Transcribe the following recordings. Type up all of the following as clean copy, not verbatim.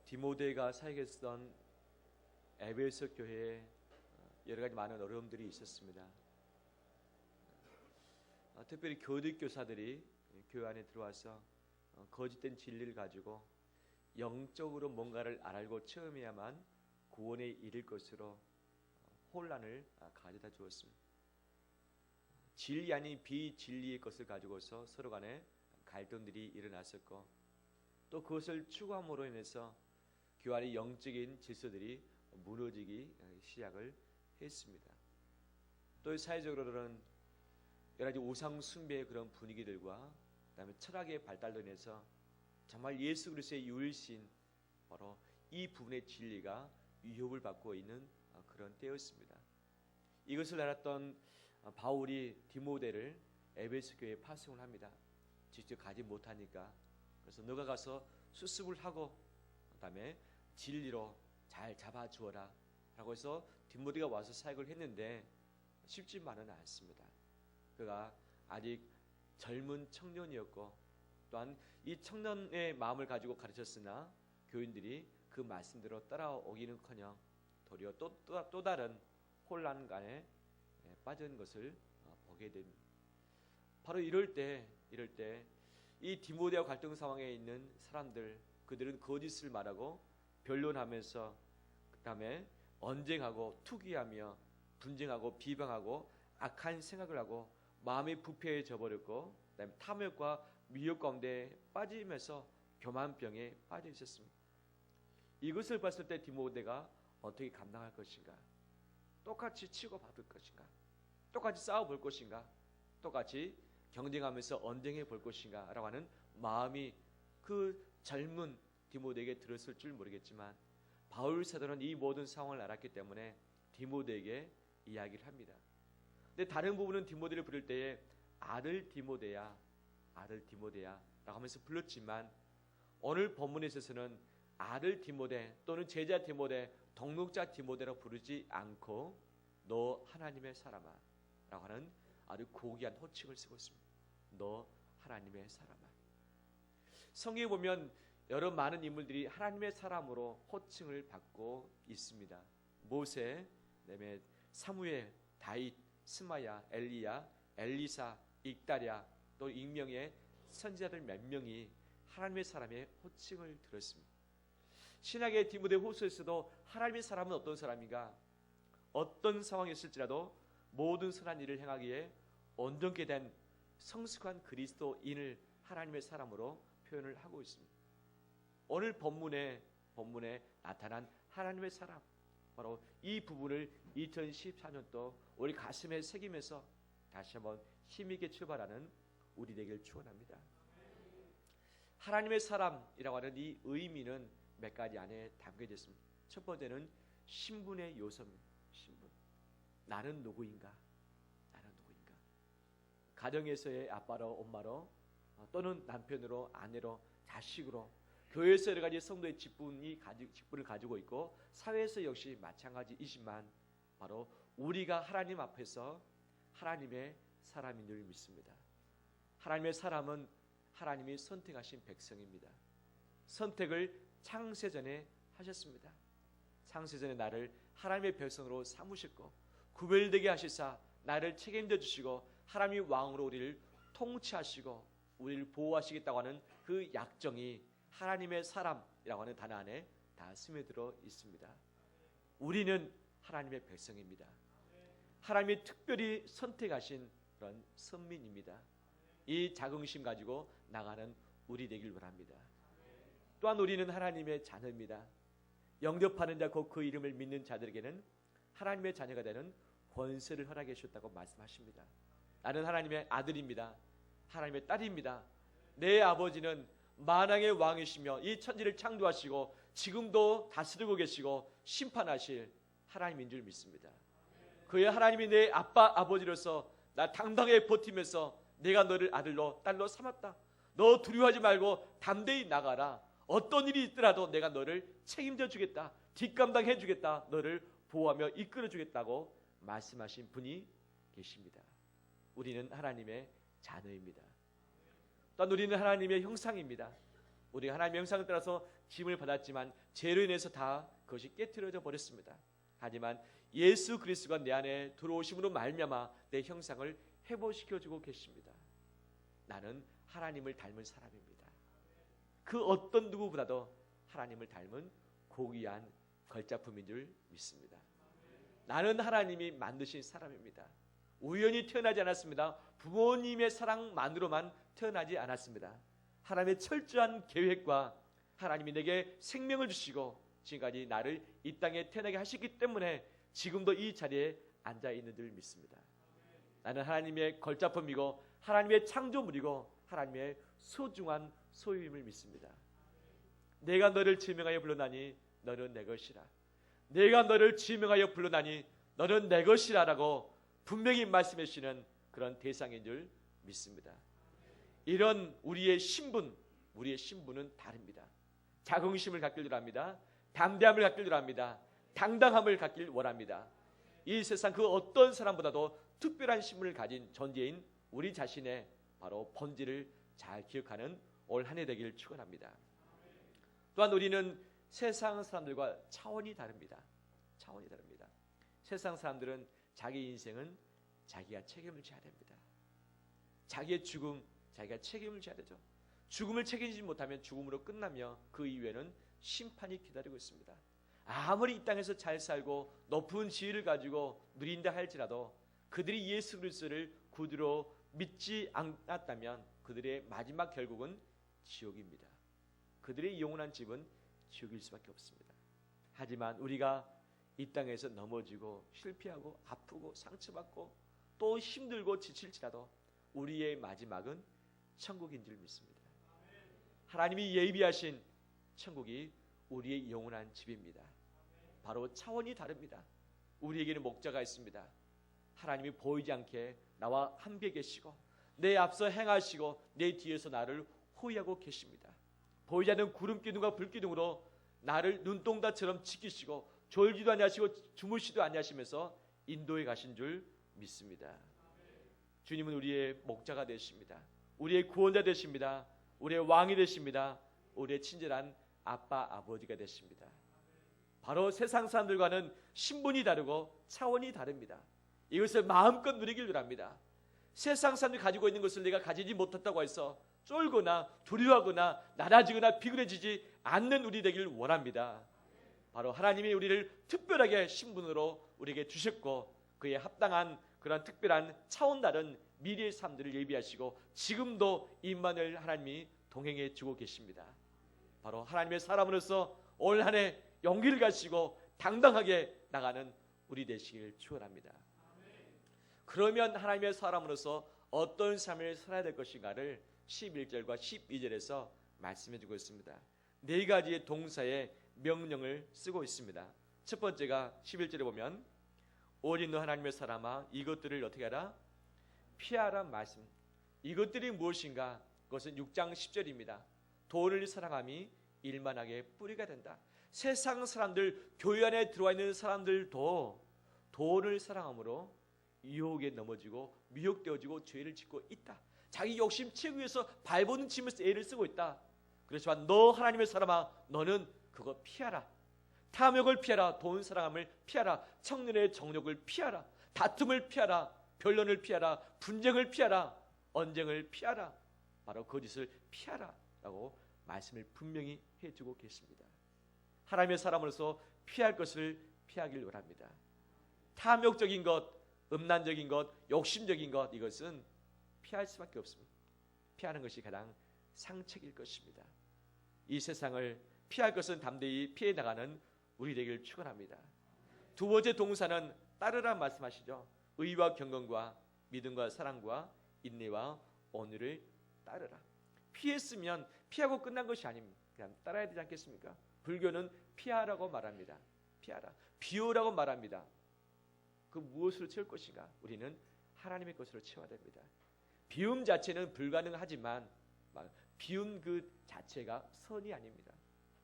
디모데가 사역했던 에베소 교회에 여러 가지 많은 어려움들이 있었습니다. 특별히 교직 교사들이 교회 안에 들어와서 거짓된 진리를 가지고 영적으로 뭔가를 알고 체험해야만 구원에 이를 것으로 혼란을 가져다 주었습니다. 진리 아닌 비진리의 것을 가지고서 서로 간에 갈등들이 일어났었고, 또 그것을 추구함으로 인해서 교회 안의 영적인 질서들이 무너지기 시작을 했습니다. 또 사회적으로는 여러 가지 우상 숭배의 그런 분위기들과 그다음에 철학의 발달로 인해서 정말 예수 그리스도의 유일신, 바로 이 부분의 진리가 위협을 받고 있는 그런 때였습니다. 이것을 알았던 바울이 디모데를 에베소 교회에 파송을 합니다. 직접 가지 못하니까. 그래서 너가 가서 수습을 하고 그다음에 진리로 잘 잡아주어라 라고 해서 디모데가 와서 사역을 했는데 쉽지만은 않습니다. 그가 아직 젊은 청년이었고, 또한 이 청년의 마음을 가지고 가르쳤으나 교인들이 그 말씀대로 따라오기는커녕 도리어 또 다른 혼란간에 빠진 것을 보게 됩니다. 바로 이럴 때 이 디모데와 갈등 상황에 있는 사람들, 그들은 거짓을 말하고 변론하면서 그다음에 언쟁하고 투기하며 분쟁하고 비방하고 악한 생각을 하고 마음이 부패해져 버렸고, 그다음에 탐욕과 미혹 가운데 빠지면서 교만병에 빠져 있었습니다. 이것을 봤을 때 디모데가 어떻게 감당할 것인가? 똑같이 치고받을 것인가? 똑같이 싸워볼 것인가? 똑같이 경쟁하면서 언쟁해 볼 것인가? 라고 하는 마음이 그 젊은 디모데에게 들었을 줄 모르겠지만, 바울 사도는 이 모든 상황을 알았기 때문에 디모데에게 이야기를 합니다. 근데 다른 부분은 디모데를 부를 때에 아들 디모데야 라고 하면서 불렀지만, 오늘 본문에 있어서는 아들 디모데 또는 제자 디모데, 동록자 디모데라고 부르지 않고 너 하나님의 사람아 라고 하는 아주 고귀한 호칭을 쓰고 있습니다. 너 하나님의 사람아. 성경에 보면 여러 많은 인물들이 하나님의 사람으로 호칭을 받고 있습니다. 모세, 그다음에 사무엘, 다윗, 스마야, 엘리야, 엘리사, 익다랴, 또 익명의 선지자들 몇 명이 하나님의 사람의 호칭을 들었습니다. 신약의 디모데 후서에서도 하나님의 사람은 어떤 사람인가? 어떤 상황이 있을지라도 모든 선한 일을 행하기에 온전케 된 성숙한 그리스도인을 하나님의 사람으로 표현을 하고 있습니다. 오늘 본문에 나타난 하나님의 사람, 바로 이 부분을 2014년도 우리 가슴에 새기면서 다시 한번 힘있게 출발하는 우리 되기를 축원합니다. 하나님의 사람이라고 하는 이 의미는 몇 가지 안에 담겨져 있습니다. 첫 번째는 신분의 요소입니다. 신분. 나는 누구인가? 가정에서의 아빠로, 엄마로, 또는 남편으로, 아내로, 자식으로, 교회에서 여러 가지 성도의 직분을 가지고 있고, 사회에서 역시 마찬가지이지만 바로 우리가 하나님 앞에서 하나님의 사람인 줄 믿습니다. 하나님의 사람은 하나님이 선택하신 백성입니다. 선택을 창세전에 하셨습니다. 창세전에 나를 하나님의 백성으로 삼으셨고, 구별되게 하시사 나를 책임져 주시고, 하나님이 왕으로 우리를 통치하시고 우리를 보호하시겠다고 하는 그 약정이 하나님의 사람이라고 하는 단어 안에 다 스며들어 있습니다. 우리는 하나님의 백성입니다. 하나님이 특별히 선택하신 그런 선민입니다. 이 자긍심 가지고 나가는 우리 되길 원합니다. 또한 우리는 하나님의 자녀입니다. 영접하는 자 곧 그 이름을 믿는 자들에게는 하나님의 자녀가 되는 권세를 허락해 주셨다고 말씀하십니다. 나는 하나님의 아들입니다. 하나님의 딸입니다. 내 아버지는 만왕의 왕이시며 이 천지를 창조하시고 지금도 다스리고 계시고 심판하실 하나님인 줄 믿습니다. 그의 하나님이 내 아빠 아버지로서 나 당당하게 버티면서 내가 너를 아들로 딸로 삼았다. 너 두려워하지 말고 담대히 나가라. 어떤 일이 있더라도 내가 너를 책임져 주겠다. 뒷감당해 주겠다. 너를 보호하며 이끌어 주겠다고 말씀하신 분이 계십니다. 우리는 하나님의 자녀입니다. 또한 우리는 하나님의 형상입니다. 우리가 하나님의 형상을 따라서 지음을 받았지만 죄로 인해서 다 그것이 깨트려져 버렸습니다. 하지만 예수 그리스도가 내 안에 들어오심으로 말미암아 내 형상을 회복시켜주고 계십니다. 나는 하나님을 닮은 사람입니다. 그 어떤 누구보다도 하나님을 닮은 고귀한 걸작품인 줄 믿습니다. 나는 하나님이 만드신 사람입니다. 우연히 태어나지 않았습니다. 부모님의 사랑만으로만 태어나지 않았습니다. 하나님의 철저한 계획과 하나님이 내게 생명을 주시고 지금까지 나를 이 땅에 태어나게 하셨기 때문에 지금도 이 자리에 앉아 있는 줄 믿습니다. 나는 하나님의 걸작품이고 하나님의 창조물이고 하나님의 소중한 소유임을 믿습니다. 내가 너를 지명하여 불러나니 너는 내 것이라. 내가 너를 지명하여 불러나니 너는 내 것이라 라고 분명히 말씀해 주시는 그런 대상인 줄 믿습니다. 이런 우리의 신분은 다릅니다. 자긍심을 갖길 원합니다. 담대함을 갖길 원합니다. 당당함을 갖길 원합니다. 이 세상 그 어떤 사람보다도 특별한 신분을 가진 존재인 우리 자신의 바로 본질을 잘 기억하는 올 한 해 되기를 축원합니다. 또한 우리는 세상 사람들과 차원이 다릅니다. 차원이 다릅니다. 세상 사람들은 자기 인생은 자기가 책임을 져야 됩니다. 자기의 죽음 자기가 책임을 져야 되죠. 죽음을 책임지지 못하면 죽음으로 끝나며 그 이후에는 심판이 기다리고 있습니다. 아무리 이 땅에서 잘 살고 높은 지위를 가지고 누린다 할지라도 그들이 예수 그리스도를 구주로 믿지 않았다면 그들의 마지막 결국은 지옥입니다. 그들의 영원한 집은 지옥일 수밖에 없습니다. 하지만 우리가 이 땅에서 넘어지고 실패하고 아프고 상처받고 또 힘들고 지칠지라도 우리의 마지막은 천국인 줄 믿습니다. 하나님이 예비하신 천국이 우리의 영원한 집입니다. 바로 차원이 다릅니다. 우리에게는 목자가 있습니다. 하나님이 보이지 않게 나와 함께 계시고 내 앞서 행하시고 내 뒤에서 나를 호위하고 계십니다. 보이지 않는 구름기둥과 불기둥으로 나를 눈동자처럼 지키시고 졸지도 아니하시고 주무시도 아니하시면서 인도해 가신 줄 믿습니다. 주님은 우리의 목자가 되십니다. 우리의 구원자 되십니다. 우리의 왕이 되십니다. 우리의 친절한 아빠 아버지가 되십니다. 바로 세상 사람들과는 신분이 다르고 차원이 다릅니다. 이것을 마음껏 누리길 바랍니다. 세상 사람들이 가지고 있는 것을 내가 가지지 못했다고 해서 쫄거나 두려워하거나 낮아지거나 비굴해지지 않는 우리 되길 원합니다. 바로 하나님이 우리를 특별하게 신분으로 우리에게 주셨고 그에 합당한 그런 특별한 차원 다른 미래의 삶들을 예비하시고 지금도 임마누엘 하나님이 동행해 주고 계십니다. 바로 하나님의 사람으로서 올 한 해 용기를 가지고 당당하게 나가는 우리 되시길 축원합니다. 그러면 하나님의 사람으로서 어떤 삶을 살아야 될 것인가를 11절과 12절에서 말씀해 주고 있습니다. 네 가지의 동사의 명령을 쓰고 있습니다. 첫 번째가 11절에 보면 오직 너 하나님의 사람아 이것들을 어떻게 하라? 피하라 말씀. 이것들이 무엇인가? 그것은 6장 10절입니다. 돈을 사랑함이 일만하게 뿌리가 된다. 세상 사람들, 교회 안에 들어와 있는 사람들도 돈을 사랑함으로 유혹에 넘어지고 미혹되어지고 죄를 짓고 있다. 자기 욕심 채우기 위해서 발버둥 치면서 애를 쓰고 있다. 그렇지만 너 하나님의 사람아 너는 그거 피하라. 탐욕을 피하라. 돈 사랑함을 피하라. 청년의 정욕을 피하라. 다툼을 피하라. 변론을 피하라. 분쟁을 피하라. 언쟁을 피하라. 바로 거짓을 피하라 라고 말씀을 분명히 해주고 계십니다. 하나님의 사람으로서 피할 것을 피하길 원합니다. 탐욕적인 것, 음란적인 것, 욕심적인 것 이것은 피할 수밖에 없습니다. 피하는 것이 가장 상책일 것입니다. 이 세상을 피할 것은 담대히 피해 나가는 우리 되기를 축원합니다. 두 번째 동사는 따르라 말씀하시죠. 의와 경건과 믿음과 사랑과 인내와 온유를 따르라. 피했으면 피하고 끝난 것이 아닙니다. 그냥 따라야 되지 않겠습니까? 불교는 피하라고 말합니다. 피하라. 비우라고 말합니다. 그 무엇으로 채울 것인가? 우리는 하나님의 것으로 채워야 됩니다. 비움 자체는 불가능하지만 비움 그 자체가 선이 아닙니다.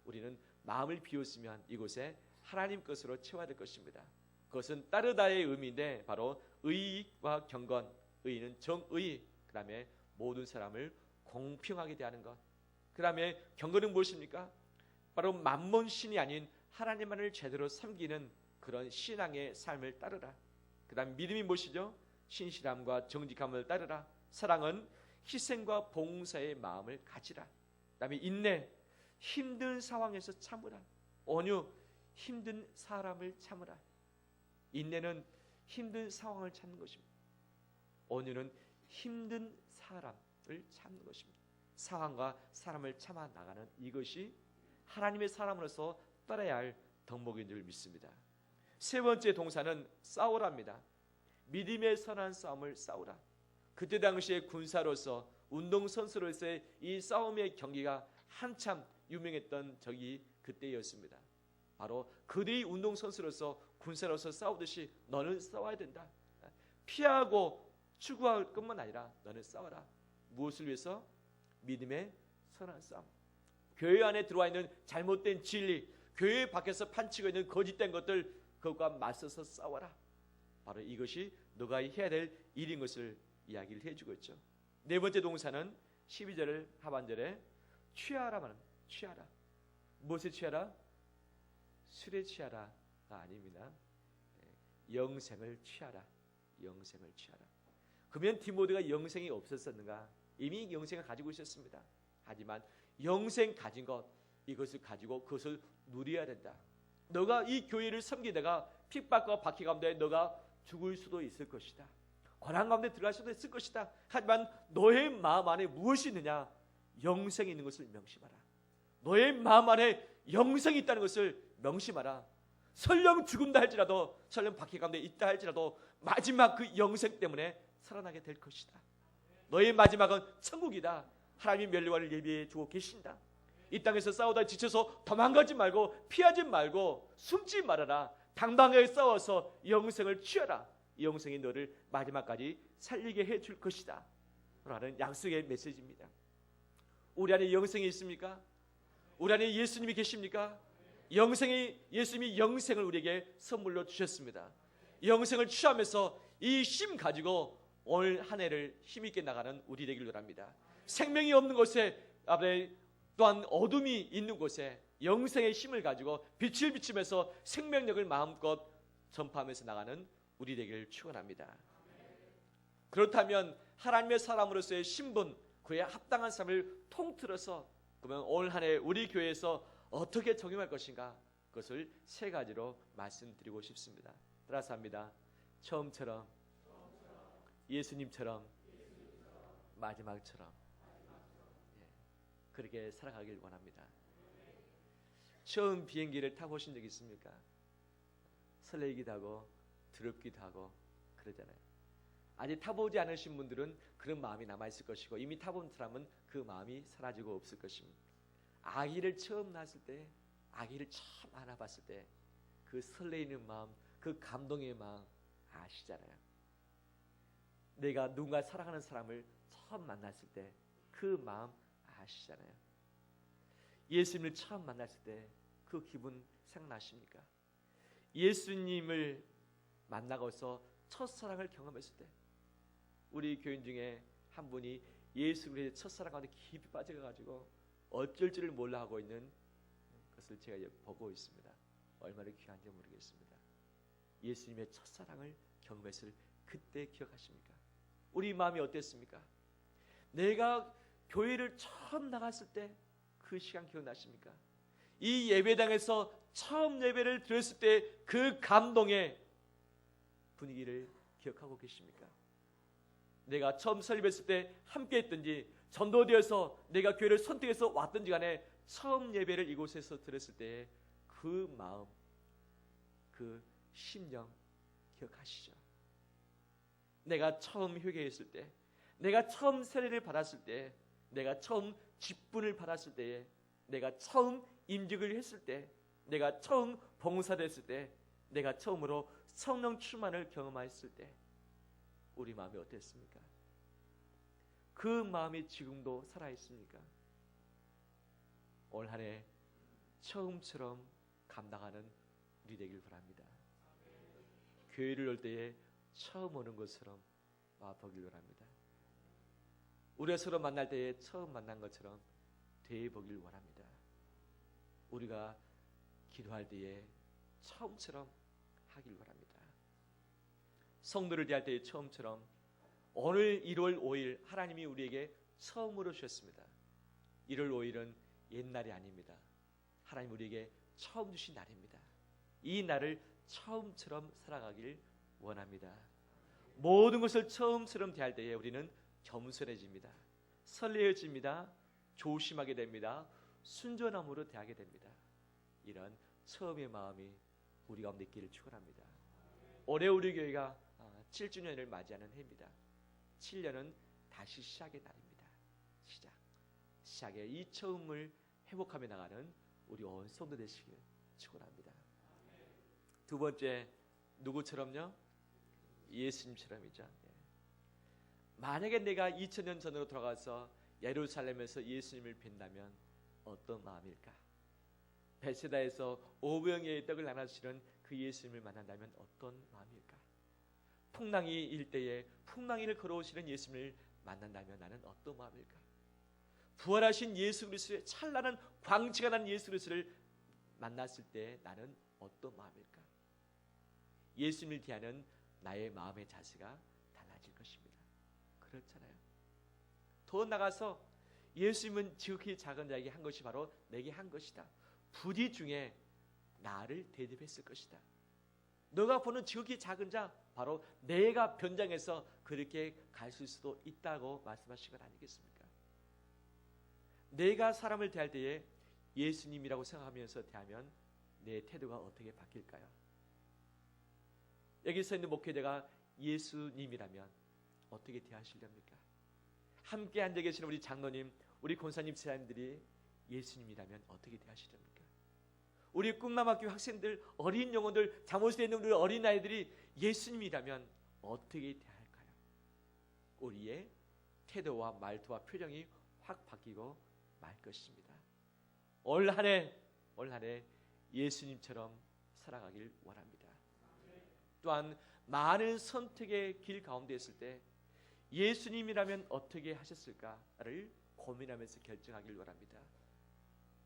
우리는 마음을 비웠으면 이곳에 하나님 것으로 채워야 될 것입니다. 그것은 따르다의 의미인데 바로 의와 경건, 의는 정의, 그 다음에 모든 사람을 공평하게 대하는 것, 그 그 다음에 경건은 무엇입니까? 바로 만몬신이 아닌 하나님만을 제대로 섬기는 그런 신앙의 삶을 따르라. 그 다음 믿음이 무엇이죠? 신실함과 정직함을 따르라. 사랑은 희생과 봉사의 마음을 가지라. 그 다음에 인내, 힘든 상황에서 참으라. 온유, 힘든 사람을 참으라. 인내는 힘든 상황을 참는 것입니다. 온유는 힘든 사람을 참는 것입니다. 상황과 사람을 참아 나가는 이것이 하나님의 사람으로서 따라야 할 덕목인 줄 믿습니다. 세 번째 동사는 싸우랍니다. 믿음의 선한 싸움을 싸우라. 그때 당시에 군사로서 운동선수로서의 이 싸움의 경기가 한참 유명했던 적이 그때였습니다. 바로 그대의 운동선수로서 군사로서 싸우듯이 너는 싸워야 된다. 피하고 추구할 것만 아니라 너는 싸워라. 무엇을 위해서? 믿음의 선한 싸움. 교회 안에 들어와 있는 잘못된 진리, 교회 밖에서 판치고 있는 거짓된 것들, 그것과 맞서서 싸워라. 바로 이것이 너가 해야 될 일인 것을 이야기를 해주고 있죠. 네 번째 동사는 12절 하반절에 취하라 말합니다. 취하라. 무엇에 취하라? 술에 취하라가 아닙니다. 영생을 취하라. 영생을 취하라. 그러면 디모데가 영생이 없었었는가? 이미 영생을 가지고 있었습니다. 하지만 영생 가진 것, 이것을 가지고 그것을 누려야 된다. 너가 이 교회를 섬기다가 핍박과 박해 가운데 너가 죽을 수도 있을 것이다. 고난 가운데 들어갈 수도 있을 것이다. 하지만 너의 마음 안에 무엇이 있느냐? 영생이 있는 것을 명심하라. 너의 마음 안에 영생이 있다는 것을 명심하라. 설령 죽은다 할지라도, 설령 박해 가운데 있다 할지라도 마지막 그 영생 때문에 살아나게 될 것이다. 너의 마지막은 천국이다. 하나님이 멸류관을 예비해 주고 계신다. 이 땅에서 싸우다 지쳐서 도망가지 말고 피하지 말고 숨지 말아라. 당당하게 싸워서 영생을 취하라. 이 영생이 너를 마지막까지 살리게 해줄 것이다 라는 약속의 메시지입니다. 우리 안에 영생이 있습니까? 우리 안에 예수님이 계십니까? 예수님이 영생을 우리에게 선물로 주셨습니다. 영생을 취하면서 이 힘 가지고 오늘 한 해를 힘있게 나가는 우리 되길 바랍니다. 생명이 없는 곳에, 또한 어둠이 있는 곳에 영생의 힘을 가지고 빛을 비추면서 생명력을 마음껏 전파하면서 나가는 우리 되기를 축원합니다. 그렇다면 하나님의 사람으로서의 신분, 그에 합당한 삶을 통틀어서 그러면 올 한 해 우리 교회에서 어떻게 적용할 것인가, 그것을 세 가지로 말씀드리고 싶습니다. 따라서 합니다. 처음처럼, 예수님처럼, 마지막처럼 그렇게 살아가길 원합니다. 처음 비행기를 타보신 적 있습니까? 설레기도 하고 두렵기도 하고 그러잖아요. 아직 타보지 않으신 분들은 그런 마음이 남아있을 것이고, 이미 타본 사람은 그 마음이 사라지고 없을 것입니다. 아기를 처음 낳았을 때, 아기를 처음 안아봤을 때 그 설레이는 마음, 그 감동의 마음 아시잖아요. 내가 누군가 사랑하는 사람을 처음 만났을 때 그 마음 아시잖아요. 예수님을 처음 만났을 때 그 기분 생각나십니까? 예수님을 만나고서 첫사랑을 경험했을 때, 우리 교인 중에 한 분이 예수님의 첫사랑 가운데 깊이 빠져가지고 어쩔 줄을 몰라 하고 있는 것을 제가 보고 있습니다. 얼마나 귀한지 모르겠습니다. 예수님의 첫사랑을 경험했을 그때 기억하십니까? 우리 마음이 어땠습니까? 내가 교회를 처음 나갔을 때 그 시간 기억나십니까? 이 예배당에서 처음 예배를 드렸을 때 그 감동의 분위기를 기억하고 계십니까? 내가 처음 설립했을 때 함께 했든지 전도되어서 내가 교회를 선택해서 왔든지 간에 처음 예배를 이곳에서 드렸을 때 그 마음, 그 심령 기억하시죠? 내가 처음 회개했을 때, 내가 처음 세례를 받았을 때, 내가 처음 직분을 받았을 때에, 내가 처음 임직을 했을 때, 내가 처음 봉사됐을 때, 내가 처음으로 성령 충만을 경험했을 때 우리 마음이 어땠습니까? 그 마음이 지금도 살아있습니까? 올 한 해 처음처럼 감당하는 우리 되길 바랍니다. 교회를 올 때에 처음 오는 것처럼 와보길 바랍니다. 우리가 서로 만날 때에 처음 만난 것처럼 되어보길 원합니다. 우리가 기도할 때에 처음처럼 하길 원합니다. 성도를 대할 때의 처음처럼 오늘 1월 5일 하나님이 우리에게 처음으로 주셨습니다. 1월 5일은 옛날이 아닙니다. 하나님 우리에게 처음 주신 날입니다. 이 날을 처음처럼 살아가길 원합니다. 모든 것을 처음처럼 대할 때에 우리는 겸손해집니다. 설레어집니다. 조심하게 됩니다. 순전함으로 대하게 됩니다. 이런 처음의 마음이 우리 가운데 있기를 축원합니다. 올해 우리 교회가 7주년을 맞이하는 해입니다. 7년은 다시 시작의 날입니다. 시작의 이 처음을 회복하며 나가는 우리 온 성도 되시길 축원합니다. 두 번째, 누구처럼요? 예수님처럼이죠. 만약에 내가 2000년 전으로 돌아가서 예루살렘에서 예수님을 뵌다면 어떤 마음일까? 베세다에서 오병이의 떡을 나눠주시는 그 예수님을 만난다면 어떤 마음일까? 풍랑이 일대에 풍랑이를 걸어오시는 예수님을 만난다면 나는 어떤 마음일까? 부활하신 예수 그리스도의 찬란한 광채가 나는 예수 그리스도를 만났을 때 나는 어떤 마음일까? 예수님을 대하는 나의 마음의 자세가 달라질 것입니다. 그렇잖아요. 더 나가서 예수님은 지극히 작은 자에게 한 것이 바로 내게 한 것이다. 부디 중에 나를 대접했을 것이다. 너가 보는 지극히 작은 자 바로 내가 변장해서 그렇게 갈 수도 있다고 말씀하신 것 아니겠습니까? 내가 사람을 대할 때에 예수님이라고 생각하면서 대하면 내 태도가 어떻게 바뀔까요? 여기 서 있는 목회자가 예수님이라면 어떻게 대하시렵니까? 함께 앉아 계시는 우리 장로님, 우리 권사님, 지사님들이 예수님이라면 어떻게 대하시렵니까? 우리 꿈나무학교 학생들, 어린 영혼들, 잠옷에 있는 우리 어린아이들이 예수님이라면 어떻게 대할까요? 우리의 태도와 말투와 표정이 확 바뀌고 말 것입니다. 올 한 해 예수님처럼 살아가길 원합니다. 또한 많은 선택의 길 가운데 있을 때 예수님이라면 어떻게 하셨을까를 고민하면서 결정하길 원합니다.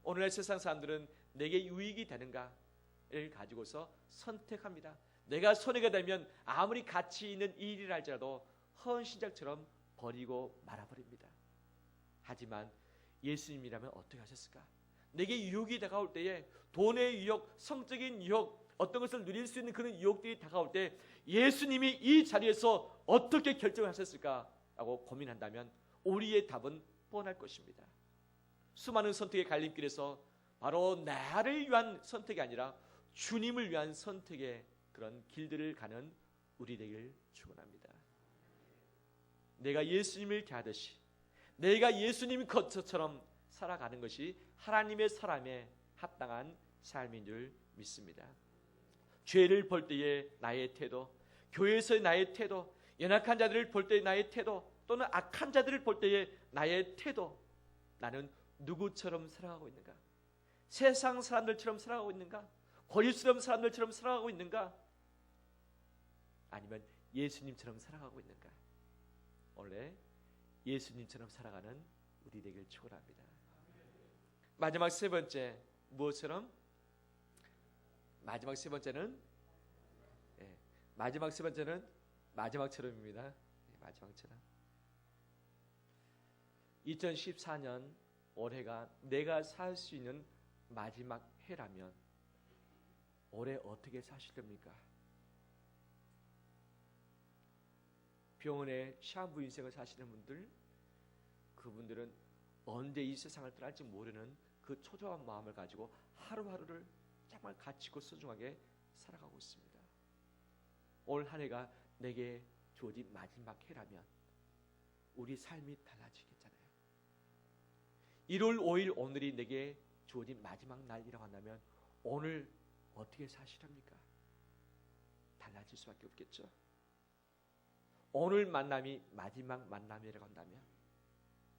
오늘날 세상 사람들은 내게 유익이 되는가를 가지고서 선택합니다. 내가 손해가 되면 아무리 가치 있는 일이라 할지라도 헌신작처럼 버리고 말아버립니다. 하지만 예수님이라면 어떻게 하셨을까? 내게 유혹이 다가올 때에 돈의 유혹, 성적인 유혹, 어떤 것을 누릴 수 있는 그런 유혹들이 다가올 때 예수님이 이 자리에서 어떻게 결정하셨을까라고 고민한다면 우리의 답은 뻔할 것입니다. 수많은 선택의 갈림길에서 바로 나를 위한 선택이 아니라 주님을 위한 선택의 그런 길들을 가는 우리 되길 축원합니다. 내가 예수님을 대하듯이 내가 예수님 것처럼 살아가는 것이 하나님의 사람에 합당한 삶인 줄 믿습니다. 죄를 볼 때의 나의 태도, 교회에서의 나의 태도, 연약한 자들을 볼 때의 나의 태도, 또는 악한 자들을 볼 때의 나의 태도, 나는 누구처럼 살아가고 있는가? 세상 사람들처럼 살아가고 있는가? 고립스러운 사람들처럼 살아가고 있는가? 아니면 예수님처럼 살아가고 있는가? 원래 예수님처럼 살아가는 우리 되길 축원합니다. 마지막 세 번째 무엇처럼? 마지막 세 번째는 마지막처럼입니다. 마지막처럼. 2014년 올해가 내가 살 수 있는 마지막 해라면 올해 어떻게 사시렵니까? 병원에 시한부 인생을 사시는 분들, 그분들은 언제 이 세상을 떠날지 모르는 그 초조한 마음을 가지고 하루하루를 정말 가치고 소중하게 살아가고 있습니다. 올 한 해가 내게 주어진 마지막 해라면 우리 삶이 달라지겠잖아요. 1월 5일 오늘이 내게 주어진 마지막 날이라고 한다면 오늘 어떻게 사시렵니까? 달라질 수밖에 없겠죠. 오늘 만남이 마지막 만남이라고 한다면,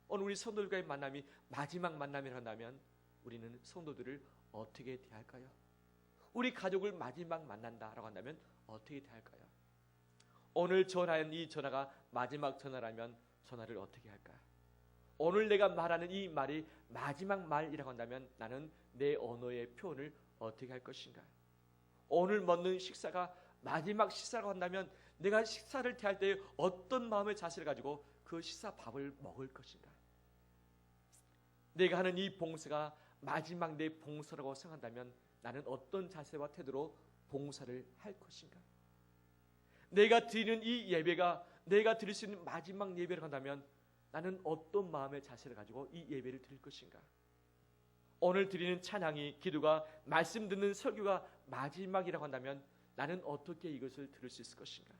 오늘 우리 성도들과의 만남이 마지막 만남이라고 한다면 우리는 성도들을 어떻게 대할까요? 우리 가족을 마지막 만난다라고 한다면 어떻게 대할까요? 오늘 전화한 이 전화가 마지막 전화라면 전화를 어떻게 할까? 오늘 내가 말하는 이 말이 마지막 말이라고 한다면 나는 내 언어의 표현을 어떻게 할 것인가? 오늘 먹는 식사가 마지막 식사라고 한다면 내가 식사를 대할 때 어떤 마음의 자세를 가지고 그 식사 밥을 먹을 것인가? 내가 하는 이 봉사가 마지막 내 봉사라고 생각한다면 나는 어떤 자세와 태도로 봉사를 할 것인가? 내가 드리는 이 예배가 내가 드릴 수 있는 마지막 예배라고 한다면 나는 어떤 마음의 자세를 가지고 이 예배를 드릴 것인가? 오늘 드리는 찬양이, 기도가, 말씀 듣는 설교가 마지막이라고 한다면 나는 어떻게 이것을 들을 수 있을 것인가?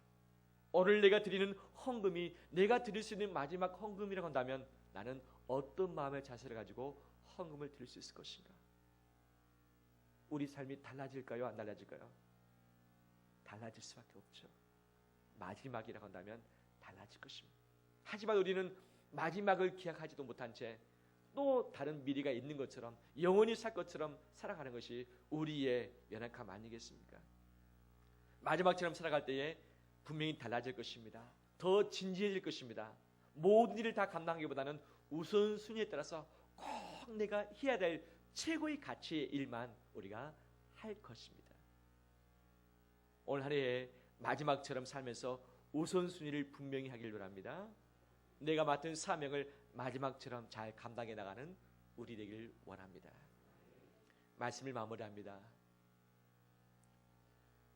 오늘 내가 드리는 헌금이 내가 드릴 수 있는 마지막 헌금이라고 한다면 나는 어떤 마음의 자세를 가지고 헌금을 드릴 수 있을 것인가? 우리 삶이 달라질까요? 안 달라질까요? 달라질 수밖에 없죠. 마지막이라고 한다면 달라질 것입니다. 하지만 우리는 마지막을 기약하지도 못한 채 또 다른 미래가 있는 것처럼 영원히 살 것처럼 살아가는 것이 우리의 연약함 아니겠습니까? 마지막처럼 살아갈 때에 분명히 달라질 것입니다. 더 진지해질 것입니다. 모든 일을 다 감당하기보다는 우선순위에 따라서 꼭 내가 해야 될 최고의 가치의 일만 우리가 할 것입니다. 오늘 한 해의 마지막처럼 살면서 우선순위를 분명히 하길 바랍니다. 내가 맡은 사명을 마지막처럼 잘 감당해 나가는 우리 되길 원합니다. 말씀을 마무리합니다.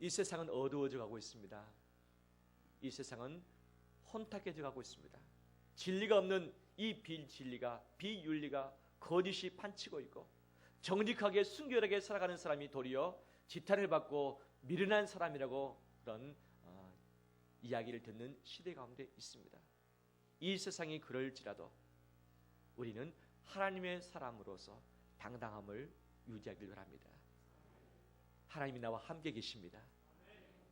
이 세상은 어두워져 가고 있습니다. 이 세상은 혼탁해져 가고 있습니다. 진리가 없는 이 비진리가, 비윤리가 거짓이 판치고 있고 정직하게 순결하게 살아가는 사람이 도리어 지탄을 받고 미련한 사람이라고 그런 이야기를 듣는 시대 가운데 있습니다. 이 세상이 그럴지라도 우리는 하나님의 사람으로서 당당함을 유지하길 바랍니다. 하나님이 나와 함께 계십니다.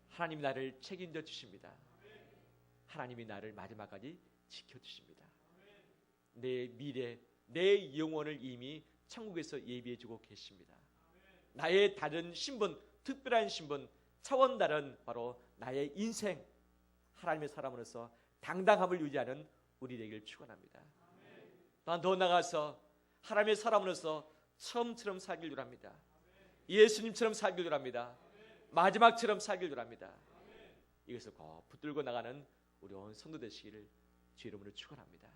하나님이 나를 책임져 주십니다. 하나님이 나를 마지막까지 지켜주십니다. 내 미래, 내 영혼을 이미 천국에서 예비해 주고 계십니다. 나의 다른 신분, 특별한 신분, 차원 다른 바로 나의 인생, 하나님의 사람으로서 당당함을 유지하는 우리 되기를 축원합니다. 또한 더 나아가서 하나님의 사람으로서 처음처럼 살길 바랍니다. 예수님처럼 살길 바랍니다. 마지막처럼 살길 바랍니다. 이것을 꼭 붙들고 나가는 우리 온 성도 되시기를 주의 이름으로 축원합니다.